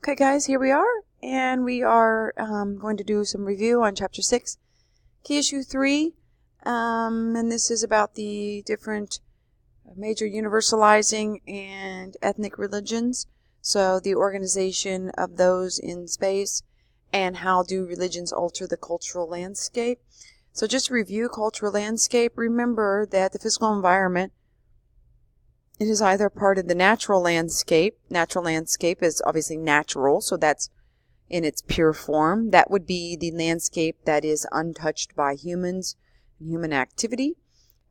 Okay, guys, here we are, and we are going to do some review on Chapter 6, Key Issue 3, and this is about the different major universalizing and ethnic religions, so the organization of those in space, and how do religions alter the cultural landscape. So just to review cultural landscape, remember that the physical environment, it is either part of the natural landscape. Natural landscape is obviously natural, so that's in its pure form. That would be the landscape that is untouched by humans and human activity.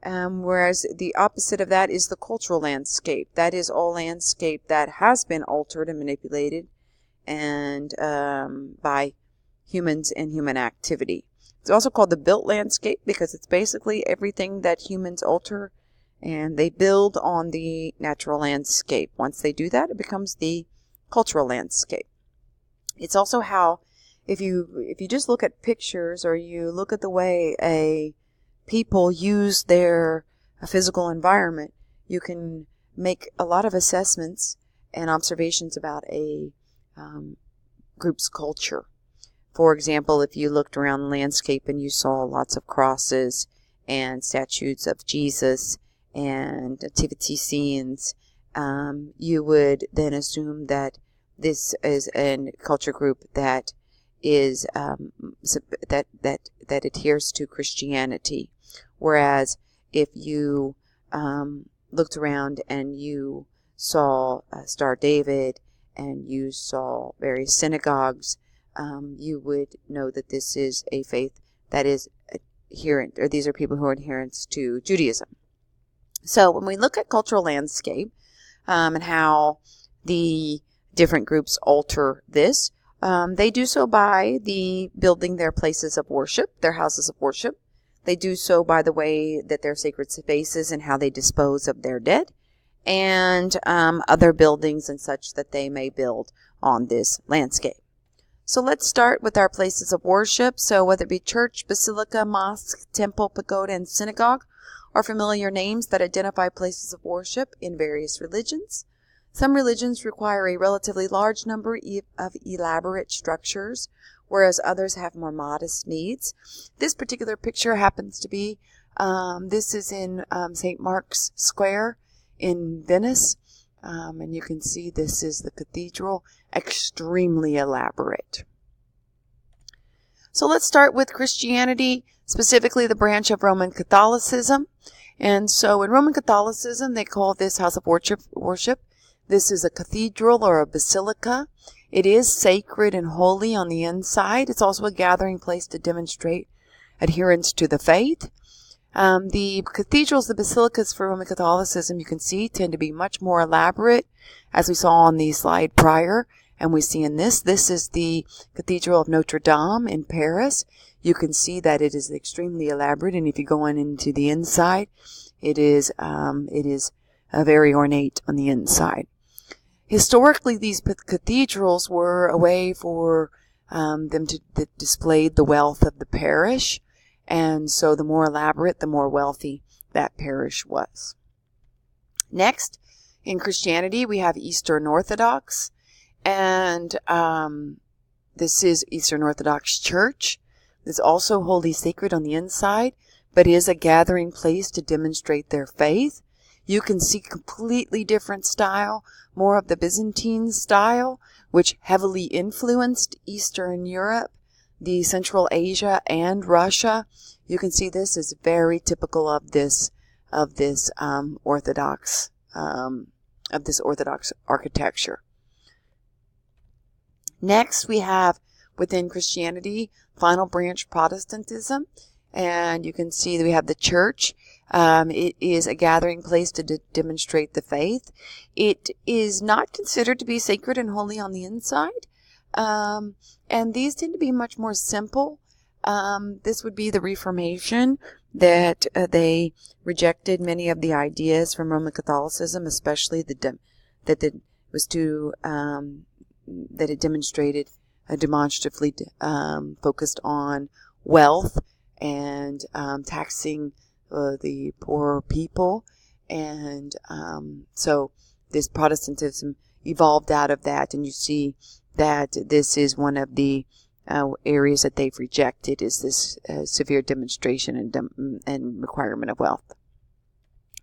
Whereas the opposite of that is the cultural landscape. That is all landscape that has been altered and manipulated and by humans and human activity. It's also called the built landscape because it's basically everything that humans alter and they build on the natural landscape. Once they do that, it becomes the cultural landscape. It's also how, if you just look at pictures or you look at the way a people use their physical environment, you can make a lot of assessments and observations about a group's culture. For example, if you looked around the landscape and you saw lots of crosses and statues of Jesus and nativity scenes, you would then assume that this is a culture group that is that adheres to Christianity. Whereas if you looked around and you saw Star David and you saw various synagogues, you would know that this is a faith that is adherent, or these are people who are adherents to Judaism. So when we look at cultural landscape and how the different groups alter this, they do so by building their places of worship, their houses of worship. They do so by the way that their sacred spaces and how they dispose of their dead, and other buildings and such that they may build on this landscape. So let's start with our places of worship. So whether it be church, basilica, mosque, temple, pagoda, and synagogue are familiar names that identify places of worship in various religions. Some religions require a relatively large number of elaborate structures, whereas others have more modest needs. This particular picture happens to be, this is in St. Mark's Square in Venice. And you can see this is the cathedral, extremely elaborate. So let's start with Christianity, specifically the branch of Roman Catholicism. And so in Roman Catholicism, they call this house of worship. This is a cathedral or a basilica. It is sacred and holy on the inside. It's also a gathering place to demonstrate adherence to the faith. The cathedrals, the basilicas for Roman Catholicism, you can see, tend to be much more elaborate, as we saw on the slide prior, and we see in this. This is the Cathedral of Notre Dame in Paris. You can see that it is extremely elaborate, and if you go into the inside, it is very ornate on the inside. Historically, these cathedrals were a way for them to display the wealth of the parish. And so the more elaborate, the more wealthy that parish was. Next, in Christianity, we have Eastern Orthodox. And this is Eastern Orthodox Church. It's also wholly sacred on the inside, but is a gathering place to demonstrate their faith. You can see completely different style, more of the Byzantine style, which heavily influenced Eastern Europe, the Central Asia, and Russia. You can see this is very typical of this Orthodox architecture. Next, we have within Christianity, final branch Protestantism, and you can see that we have the church. It is a gathering place to demonstrate the faith. It is not considered to be sacred and holy on the inside. And these tend to be much more simple. This would be the Reformation, that they rejected many of the ideas from Roman Catholicism, especially that it demonstrated demonstratively focused on wealth and taxing the poor people. And so this Protestantism evolved out of that, and you see that this is one of the areas that they've rejected, is this severe demonstration and requirement of wealth.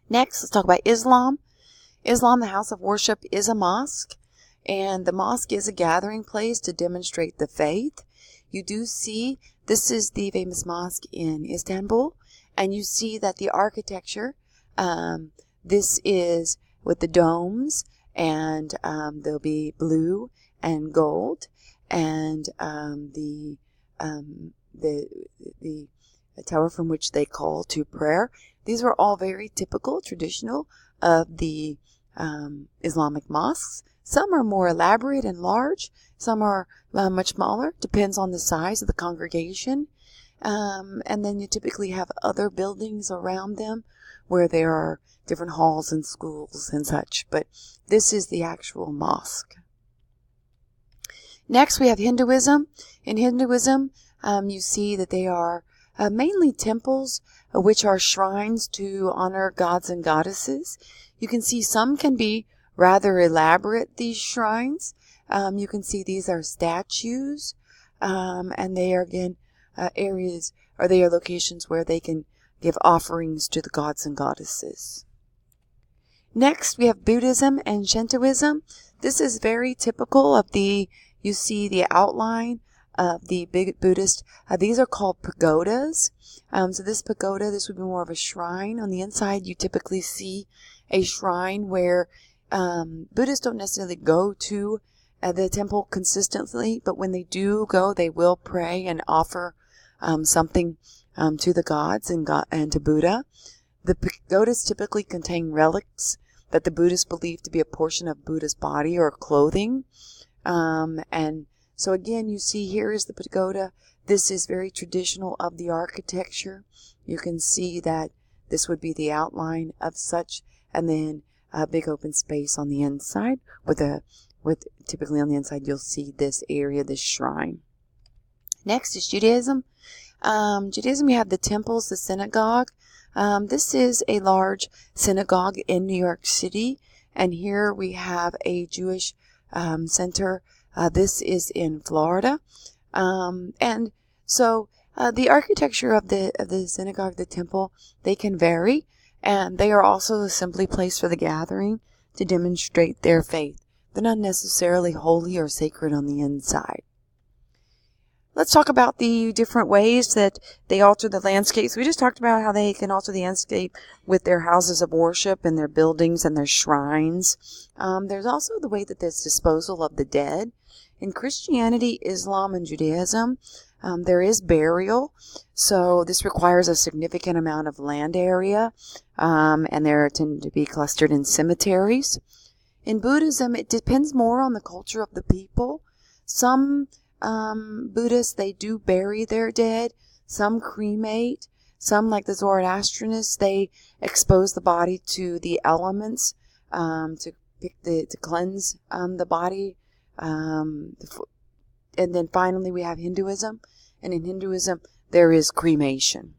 Next, let's talk about Islam. Islam, the house of worship, is a mosque, and the mosque is a gathering place to demonstrate the faith. You do see, this is the famous mosque in Istanbul, and you see that the architecture, this is with the domes, and there'll be blue and gold, and the tower from which they call to prayer. These are all very typical, traditional of the Islamic mosques. Some are more elaborate and large. Some are much smaller. Depends on the size of the congregation. And then you typically have other buildings around them where there are different halls and schools and such. But this is the actual mosque. Next, we have Hinduism. In Hinduism, you see that they are mainly temples, which are shrines to honor gods and goddesses. You can see some can be rather elaborate, these shrines. You can see these are statues, and they are, again, areas, or they are locations where they can give offerings to the gods and goddesses. Next, we have Buddhism and Shintoism. This is very typical of you see the outline of the big Buddhist. These are called pagodas. So this pagoda, this would be more of a shrine. On the inside, you typically see a shrine where Buddhists don't necessarily go to the temple consistently, but when they do go, they will pray and offer something to the gods and to Buddha. The pagodas typically contain relics that the Buddhists believe to be a portion of Buddha's body or clothing. And so again, you see here is the pagoda. This is very traditional of the architecture. You can see that this would be the outline of such, and then a big open space on the inside with typically on the inside you'll see this area, this shrine. Next is Judaism. Judaism, you have the temples, the synagogue. This is a large synagogue in New York City, and here we have a Jewish center. This is in Florida, and so the architecture of the synagogue, the temple, they can vary, and they are also the assembly place for the gathering to demonstrate their faith. They're not necessarily holy or sacred on the inside. Let's talk about the different ways that they alter the landscapes. We just talked about how they can alter the landscape with their houses of worship and their buildings and their shrines. There's also the way that there's disposal of the dead. In Christianity, Islam, and Judaism, there is burial. So this requires a significant amount of land area, and they tend to be clustered in cemeteries. In Buddhism, it depends more on the culture of the people. Some Buddhists, they do bury their dead. Some cremate. Some, like the Zoroastrianists, they expose the body to the elements to cleanse the body. And then finally, we have Hinduism. And in Hinduism, there is cremation.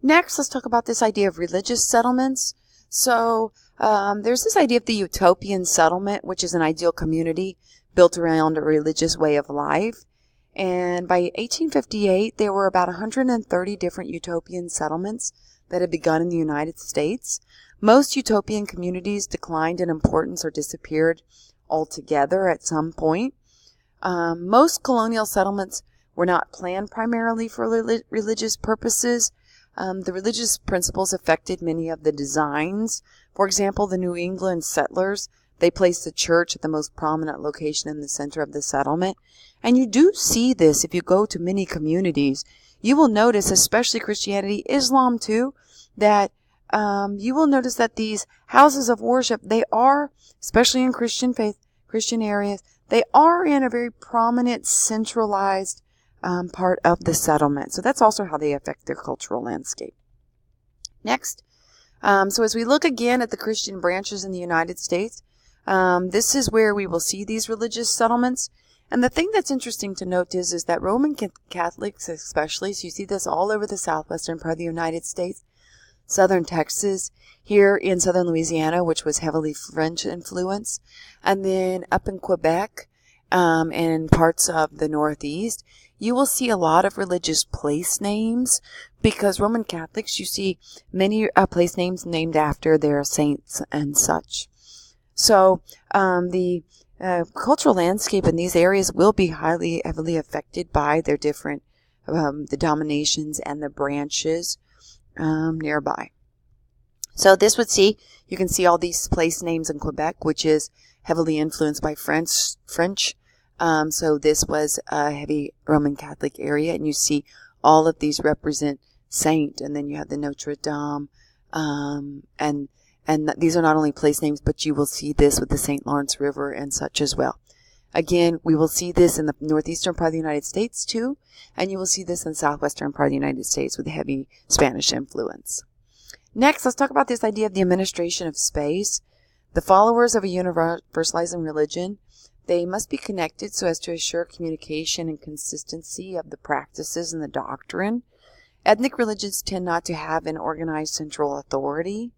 Next, let's talk about this idea of religious settlements. So there's this idea of the utopian settlement, which is an ideal community built around a religious way of life. And by 1858, there were about 130 different utopian settlements that had begun in the United States. Most utopian communities declined in importance or disappeared altogether at some point. Most colonial settlements were not planned primarily for religious purposes. The religious principles affected many of the designs. For example, the New England settlers, they placed the church at the most prominent location in the center of the settlement. And you do see this if you go to many communities. You will notice, especially Christianity, Islam too, that you will notice that these houses of worship, they are, especially in Christian faith, Christian areas, they are in a very prominent, centralized part of the settlement. So that's also how they affect their cultural landscape. Next, so as we look again at the Christian branches in the United States, this is where we will see these religious settlements. And the thing that's interesting to note is that Roman Catholics especially, so you see this all over the southwestern part of the United States, southern Texas, here in southern Louisiana, which was heavily French influence, and then up in Quebec, and parts of the Northeast, you will see a lot of religious place names, because Roman Catholics, you see many place names named after their saints and such. So the cultural landscape in these areas will be heavily affected by their different the dominations and the branches nearby. So this would see, you can see all these place names in Quebec, which is heavily influenced by French. So this was a heavy Roman Catholic area, and you see all of these represent saint, and then you have the Notre Dame, and these are not only place names, but you will see this with the St. Lawrence River and such as well. Again, we will see this in the northeastern part of the United States too, and you will see this in the southwestern part of the United States with heavy Spanish influence. Next, let's talk about this idea of the administration of space. The followers of a universalizing religion, they must be connected so as to assure communication and consistency of the practices and the doctrine. Ethnic religions tend not to have an organized central authority.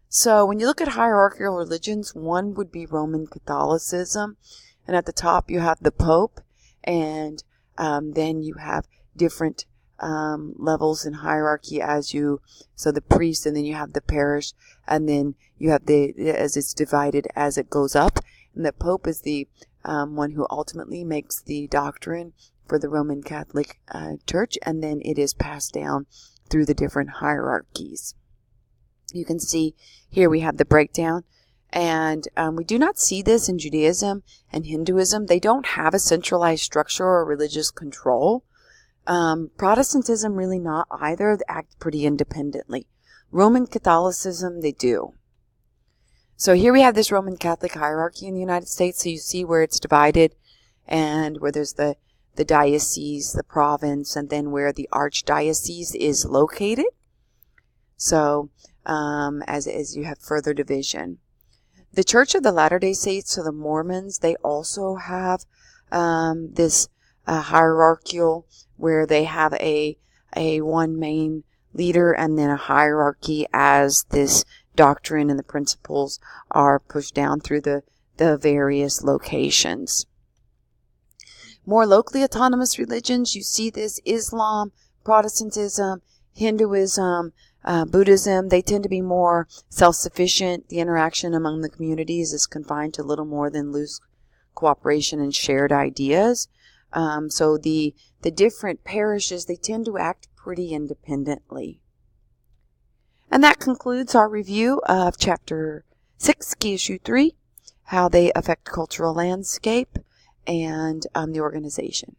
So when you look at hierarchical religions, one would be Roman Catholicism. And at the top you have the Pope, and then you have different levels in hierarchy so the priest, and then you have the parish, and then you have as it's divided as it goes up. And the Pope is the one who ultimately makes the doctrine for the Roman Catholic Church, and then it is passed down through the different hierarchies. You can see here we have the breakdown, and we do not see this in Judaism and Hinduism. They don't have a centralized structure or religious control. Protestantism really not either. They act pretty independently. Roman Catholicism, they do. So here we have this Roman Catholic hierarchy in the United States. So you see where it's divided, and where there's the diocese, the province, and then where the archdiocese is located. So as you have further division. The Church of the Latter-day Saints, so the Mormons, they also have this hierarchical, where they have a one main leader and then a hierarchy as this doctrine and the principles are pushed down through the various locations. More locally autonomous religions, you see this: Islam, Protestantism, Hinduism, Buddhism. They tend to be more self-sufficient. The interaction among the communities is confined to little more than loose cooperation and shared ideas. So the different parishes, they tend to act pretty independently. And that concludes our review of Chapter 6, Key Issue 3, how they affect cultural landscape and the organization.